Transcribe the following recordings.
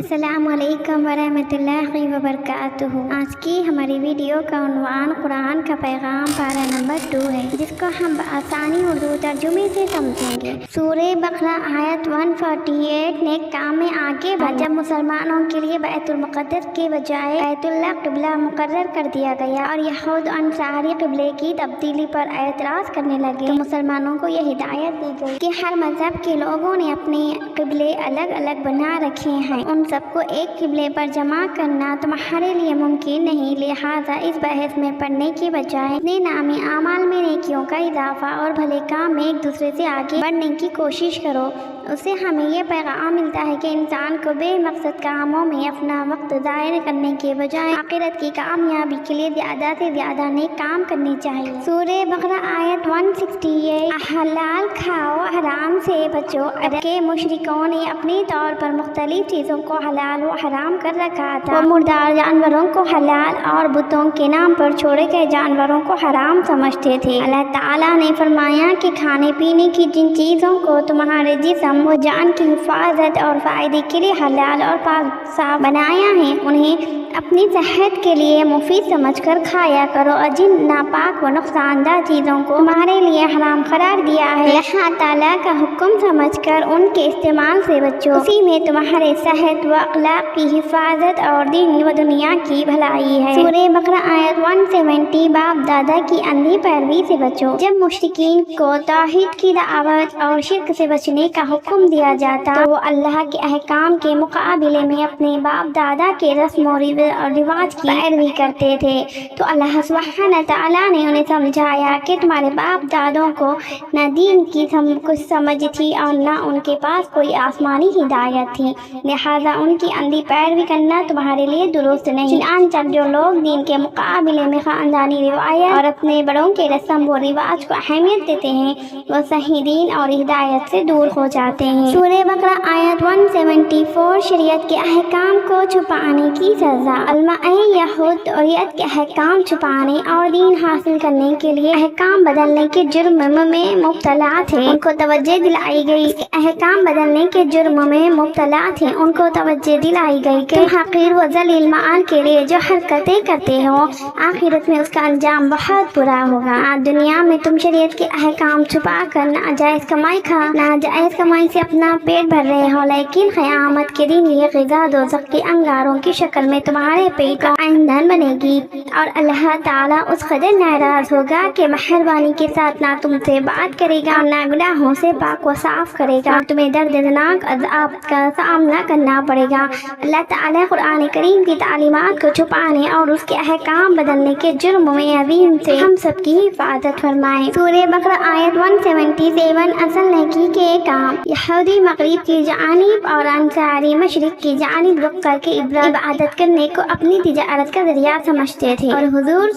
السلام علیکم ورحمۃ اللہ وبرکاتہ۔ آج کی ہماری ویڈیو کا عنوان قرآن کا پیغام پارہ نمبر 2 ہے، جس کو ہم بآسانی اردو ترجمے سے سمجھیں گے۔ سورہ بقرہ آیت 148 نیک کام میں آگے بڑھا جب مسلمانوں کے لیے بیت المقدس کے بجائے بیت اللہ قبلہ مقرر کر دیا گیا اور یہود انصاری قبلے کی تبدیلی پر اعتراض کرنے لگے، تو مسلمانوں کو یہ ہدایت دی گئی کہ ہر مذہب کے لوگوں نے اپنے قبلے الگ الگ بنا رکھے ہیں، ان سب کو ایک قبلے پر جمع کرنا تمہارے لیے ممکن نہیں، لہٰذا اس بحث میں پڑنے کے بجائے اپنے نامی اعمال میں نیکیوں کا اضافہ اور بھلے کام میں ایک دوسرے سے آگے بڑھنے کی کوشش کرو۔ اس سے ہمیں یہ پیغام ملتا ہے کہ انسان کو بے مقصد کاموں میں اپنا وقت ضائع کرنے کے بجائے آخرت کی کامیابی کے لیے زیادہ سے زیادہ نیک کام کرنے چاہیے۔ سورہ بقرہ آیت 168 حلال کھاؤ حرام سے بچو۔ عرب کے مشرکوں نے اپنے طور پر مختلف چیزوں کو حلال و حرام کر رکھا تھا۔ وہ مردار جانوروں کو حلال اور بتوں کے نام پر چھوڑے گئے جانوروں کو حرام سمجھتے تھے۔ اللہ تعالیٰ نے فرمایا کہ کھانے پینے کی جن چیزوں کو تمہارے جسم و جان کی حفاظت اور فائدے کے لیے حلال اور پاک صاف بنایا ہے، انہیں اپنی صحت کے لیے مفید سمجھ کر کھایا کرو، اور جن ناپاک و نقصان دہ چیزوں کو تمہارے لیے حرام قرار دیا ہے، اللہ تعالیٰ کا حکم سمجھ کر ان کے استعمال سے بچو، اسی میں تمہارے صحت و اخلاق کی حفاظت اور دین و دنیا کی بھلائی ہے۔ سورہ بقرہ آیت 170 باپ دادا کی اندھی پیروی سے بچو۔ جب مشرکین کو توحید کی دعوت اور شرک سے بچنے کا حکم دیا جاتا تو وہ اللہ کے احکام کے مقابلے میں اپنے باپ دادا کے رسم و رواج کی پیروی کرتے تھے، تو اللہ سبحانہ تعالیٰ نے انہیں سمجھایا کہ تمہارے باپ دادوں کو نہ دین کی کچھ سمجھ تھی اور نہ ان کے پاس کوئی آسمانی ہدایت تھی، لہٰذا ان کی اندھی پیروی کرنا تمہارے لیے درست نہیں۔ چنانچہ جو لوگ دین کے مقابلے میں خاندانی روایت اور اپنے بڑوں کے رسم و رواج کو اہمیت دیتے ہیں، وہ صحیح دین اور ہدایت سے دور ہو جاتے ہیں۔ سورہ بقرہ آیت 174 شریعت کے احکام کو چھپانے کی سزا۔ علماء یہود شریعت کے احکام چھپانے اور دین حاصل کرنے کے لیے احکام بدلنے کے جرم میں مبتلا تھے، ان کو توجہ دلائی گئی کہ احکام بدلنے کے جرم میں مبتلا تھے، ان کو توجہ دلائی گئی کہ تم حقیر و ذلیل مال کے لیے جو حرکتیں کرتے ہو، آخرت میں اس کا انجام بہت برا ہوگا۔ آج دنیا میں تم شریعت کے احکام چھپا کر ناجائز کمائی سے اپنا پیٹ بھر رہے ہو، لیکن قیامت کے دن یہ غذا دوزخ کے انگاروں کی شکل میں تمہارے پیٹ کا ایندھن بنے گی، اور اللہ تعالیٰ اس قدر ناراض ہوگا کہ مہربانی کے ساتھ نہ تم سے بات کرے گا اور نہ گناہوں سے پاک و صاف کرے گا، اور تمہیں دردناک عذاب کا سامنا کرنا پڑے گا۔ اللہ تعالیٰ قرآن کریم کی تعلیمات کو چھپانے اور اس کے احکام بدلنے کے جرم میں عظیم سے ہم سب کی حفاظت فرمائے۔ سورہ بقرہ آیت 177 اصل نیکی کے کام۔ یہودی مغرب کی جانب اور انصاری مشرق کی جانب رخ کر کے عبادت کرنے کو اپنی تجارت کا ذریعہ سمجھتے تھے، اور حضور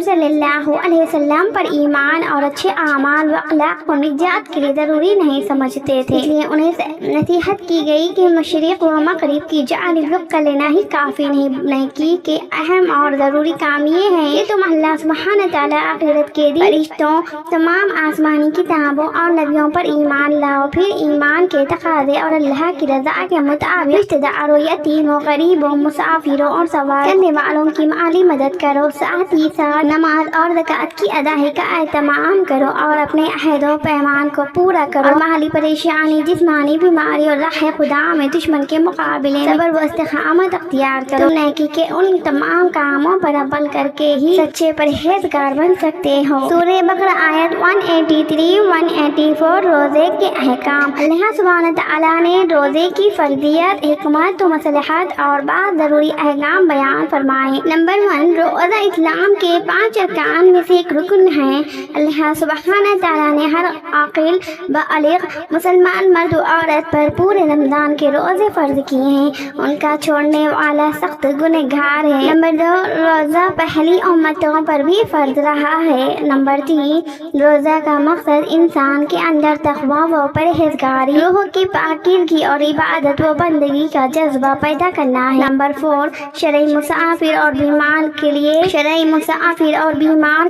صلی اللہ علیہ وسلم پر ایمان اور اچھے اعمال و اخلاق کو نجات کے لیے ضروری نہیں سمجھتے تھے، اس لیے انہیں نصیحت کی گئی کہ مشرق و مغرب کی جانب رخ کر لینا ہی کافی نہیں، نیکی کے اہم اور ضروری کام یہ ہے کہ تم اللہ سبحانہ تعالیٰ آخرت کے دن، فرشتوں، تمام آسمانی کتابوں اور نبیوں پر ایمان لاؤ، پھر ایمان کے تقاضے اور اللہ کی رضا کے مطابق رشتہ داروں، یتیموں، غریبوں، مسافروں اور سوار کرنے والوں کی مالی مدد کرو، ساتھ ہی ساتھ نماز اور زکوٰۃ کی ادائیگی کا اہتمام کرو اور اپنے عہد و پیمان کو پورا کرو، اور مالی پریشانی، جسمانی بیماری اور راہ خدا میں دشمن کے مقابلے میں صبر و استقامت اختیار کرو۔ تم نیکی کے ان تمام کاموں پر عمل کر کے ہی سچے پرہیزگار بن سکتے ہو۔ سورہ بقرہ آیت 183-184 روزے کے احکام۔ اللہ سبحانہ تعالیٰ نے روزے کی فرضیت، حکمت و مصلحت اور بعض ضروری احکام بیان فرمائے۔ نمبر 1، روزہ اسلام کے 5 ارکان میں سے ایک رکن ہے۔ اللہ سبحانہ تعالیٰ نے ہر عاقل بالغ مسلمان مرد و عورت پر پورے رمضان کے روزے فرض کیے ہیں، ان کا چھوڑنے والا سخت گنہگار ہے۔ نمبر 2، روزہ پہلی امتوں پر بھی فرض رہا ہے۔ نمبر 3، روزہ کا مقصد انسان کے اندر تقویٰ و پرہیزگاری پرہیزگاری، روح کی پاکیزگی اور عبادت و بندگی کا جذبہ پیدا کرنا ہے۔ نمبر 4، شرعی مسافر اور بیمار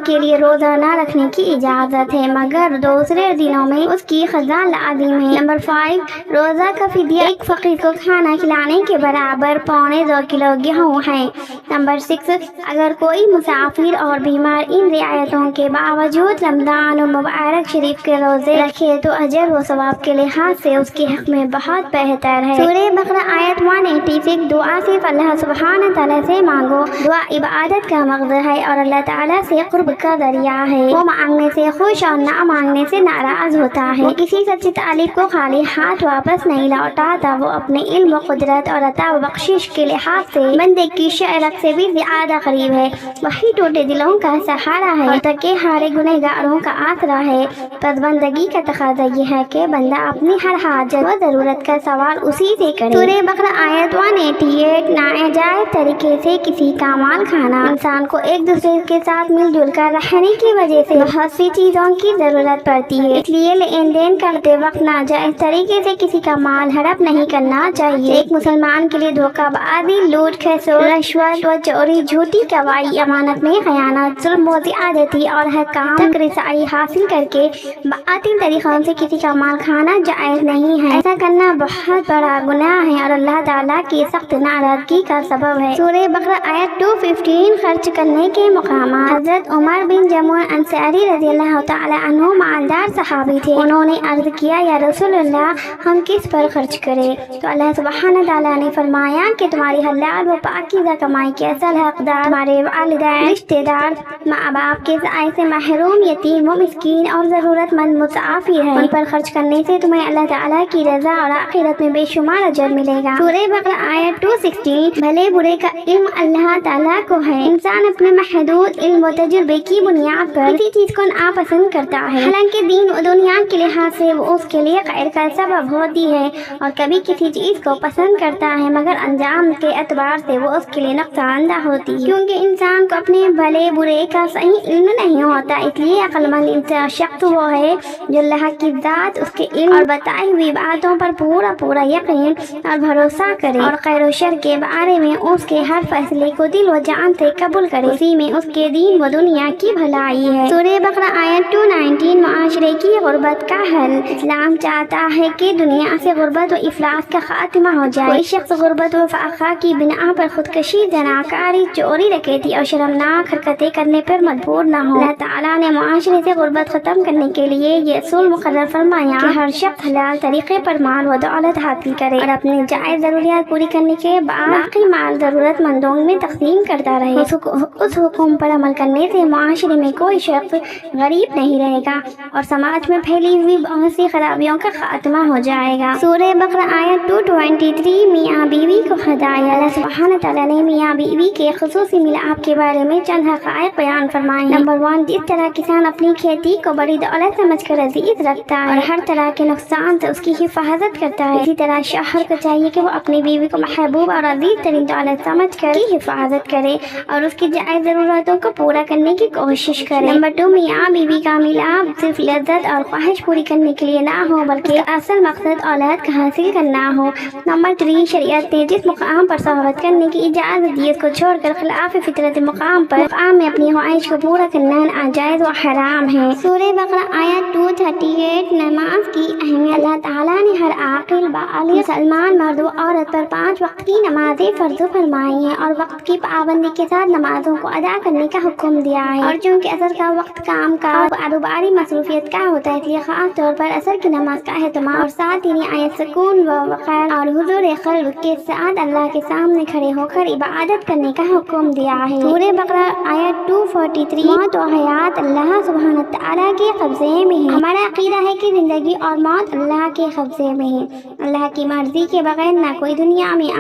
کے لیے روزہ نہ رکھنے کی اجازت ہے مگر دوسرے دنوں میں اس کی قضا لازم ہے۔ نمبر 5، روزہ کا فدیہ ایک فقیر کو کھانا کھلانے کے برابر 2.25 کلو گیہوں ہے۔ نمبر 6، اگر کوئی مسافر اور بیمار ان رعایتوں کے باوجود رمضان المبارک شریف کے روزے رکھے تو اجر و ثواب کے لحاظ سے اس کے حق میں بہت بہتر ہے۔ سورہ بقرہ آیت 186، دعا صرف اللہ سبحانہ تعالیٰ سے مانگو۔ دعا عبادت کا مغز ہے اور اللہ تعالیٰ سے قرب کا ذریعہ ہے۔ وہ مانگنے سے خوش اور نہ مانگنے سے ناراض ہوتا ہے۔ وہ کسی سچے طالب کو خالی ہاتھ واپس نہیں لوٹاتا۔ وہ اپنے علم و قدرت اور عطا و بخشش کے لحاظ سے بندے کی شعرت سے بھی زیادہ قریب ہے۔ وہی ٹوٹے دلوں کا سہارا ہے اور تکے ہارے گنہگاروں کا آسرا ہے۔ پس بندگی کا تقاضا یہ ہے کہ بندہ اپنی ہر حاجت و ضرورت کا سوال اسی سے کرے۔ سورہ بقرہ آیت 188، ناجائز طریقے سے کسی کا مال کھانا۔ انسان کو ایک دوسرے کے ساتھ مل جل کر رہنے کی وجہ سے بہت سی چیزوں کی ضرورت پڑتی ہے، اس لیے لین دین کرتے وقت ناجائز طریقے سے کسی کا مال ہڑپ نہیں کرنا چاہیے۔ ایک مسلمان کے لیے دھوکہ بازی، لوٹ کھسوٹ، رشوت و چوری، جھوٹی گواہی، امانت میں خیانت، ظلم و زیادتی اور حکام تک رسائی حاصل کر کے باطل طریقوں سے کسی کا مال کھانا جائز نہیں ہے۔ ایسا کرنا بہت بڑا گناہ ہے اور اللہ تعالیٰ کی سخت ناراضگی کا سبب ہے۔ سورہ بقرہ آیت 215، خرچ کرنے کے مقامات۔ حضرت عمر بن جموع انصاری رضی اللہ تعالی عنہ مالدار صحابی تھے۔ انہوں نے عرض کیا، یا رسول اللہ، ہم کس پر خرچ کریں؟ تو اللہ سبحانہ تعالیٰ نے فرمایا کہ تمہاری حلال و پاکیزہ کمائی کے اصل حقدار تمہارے والدین، رشتہ دار، ماں باپ کے سائے سے محروم، یتیم و مسکین اور ضرورت مند مسافر ہیں۔ ان پر خرچ کرنے سے تمہیں اللہ تعالیٰ کی رضا اور آخرت میں بے شمار اجر ملے گا۔ سورہ بقرہ آیت 216، بھلے برے کا علم اللہ تعالیٰ کو ہے۔ انسان اپنے محدود علم و تجربے کی بنیاد پر کسی چیز کو ناپسند کرتا ہے، حالانکہ دین و دنیا کے لحاظ سے وہ اس کے لیے خیر کا سبب ہوتی ہے، اور کبھی کسی چیز کو پسند کرتا ہے مگر انجام کے اعتبار سے وہ اس کے لیے نقصان دہ ہوتی ہے، کیونکہ انسان کو اپنے بھلے برے کا صحیح علم نہیں ہوتا۔ اس لیے عقل مند شخص وہ ہے جو اللہ کی ذات، اس کے علم اور بتائی ہوئی باتوں پر پورا یقین اور بھروسہ کرے اور خیر و شر کے بارے میں اس کے ہر فیصلے کو دل و جان سے قبول کرے، اسی میں اس کے دین و دنیا کی بھلائی ہے۔ سورہ بقرہ آیت 219، معاشرے کی غربت کا حل۔ اسلام چاہتا ہے کہ دنیا سے غربت و افلاس کا خاتمہ ہو جائے۔ کوئی شخص غربت و فقر کی بنا پر خودکشی، زناکاری، چوری، ڈکیتی اور شرمناک حرکتیں کرنے پر مجبور نہ ہو۔ اللہ تعالیٰ نے معاشرے سے غربت ختم کرنے کے لیے یہ اصول مقرر فرمایا کہ ہر شخص حلال طریقے پر مال و دولت حاصل کرے اور اپنی جائز ضروریات پوری کرنے کے بعد باقی مال ضرورت مندوں میں تقسیم کرتا رہے۔ اس حکم پر عمل کرنے سے معاشرے میں کوئی شخص غریب نہیں رہے گا اور سماج میں پھیلی ہوئی بہت سی خرابیوں کا خاتمہ ہو جائے گا۔ سورہ بقرہ آیت 223، میاں بیوی کو ہدایت۔ اللہ سبحانہ تعالیٰ نے میاں بیوی کے خصوصی ملاپ کے بارے میں چند حقائق بیان فرمائے۔ نمبر 1، جس طرح کسان اپنی کھیتی کو بڑی دولت سمجھ کر عزیز رکھتا ہے اور ہر طرح کے نقصان سے اس کی حفاظت کرتا ہے، اسی طرح شوہر کو چاہیے کہ وہ اپنی بیوی کو محبوب اور عزیز ترین دولت سمجھ کر کی حفاظت کرے اور اس کی جائز ضرورتوں کو پورا کرنے کی کوشش کرے۔ نمبر 2، میاں بیوی کا ملاپ صرف لذت اور خواہش پوری کرنے کے لیے نہ ہو بلکہ اصل مقصد اولاد کا حاصل کرنا ہو۔ نمبر 3، شریعت نے جس مقام پر صحبت کرنے کی اجازت دی، اس کو چھوڑ کر خلاف فطرت مقام میں اپنی خواہش کو پورا کرنا ناجائز و حرام ہے۔ سورہ بقرہ آیت 238، نماز کی اہمیت۔ اللہ تعالیٰ نے ہر عاقل بالغ مسلمان مرد و عورت پر 5 وقت کی نمازیں فرض فرمائی ہیں اور وقت کی پابندی کے ساتھ نمازوں کو ادا کرنے کا حکم دیا ہے، اور چونکہ اثر کا وقت کام کاج کاروباری مصروفیت کا ہوتا ہے، اس لیے خاص طور پر اثر کی نماز کا اہتمام اور ساتھ ہی نہایت سکون و وقار اور حضور قلب کے ساتھ اللہ کے سامنے کھڑے ہو کر عبادت کرنے کا حکم دیا ہے۔ سورہ بقرہ آیت 243، موت و حیات اللہ سبحانہ تعالیٰ کے قبضے میں ہے۔ ہمارا عقیدہ ہے کہ زندگی اور موت اللہ کے قبضے میں ہے۔ اللہ کی مرضی کے بغیر نہ کوئی دنیا میں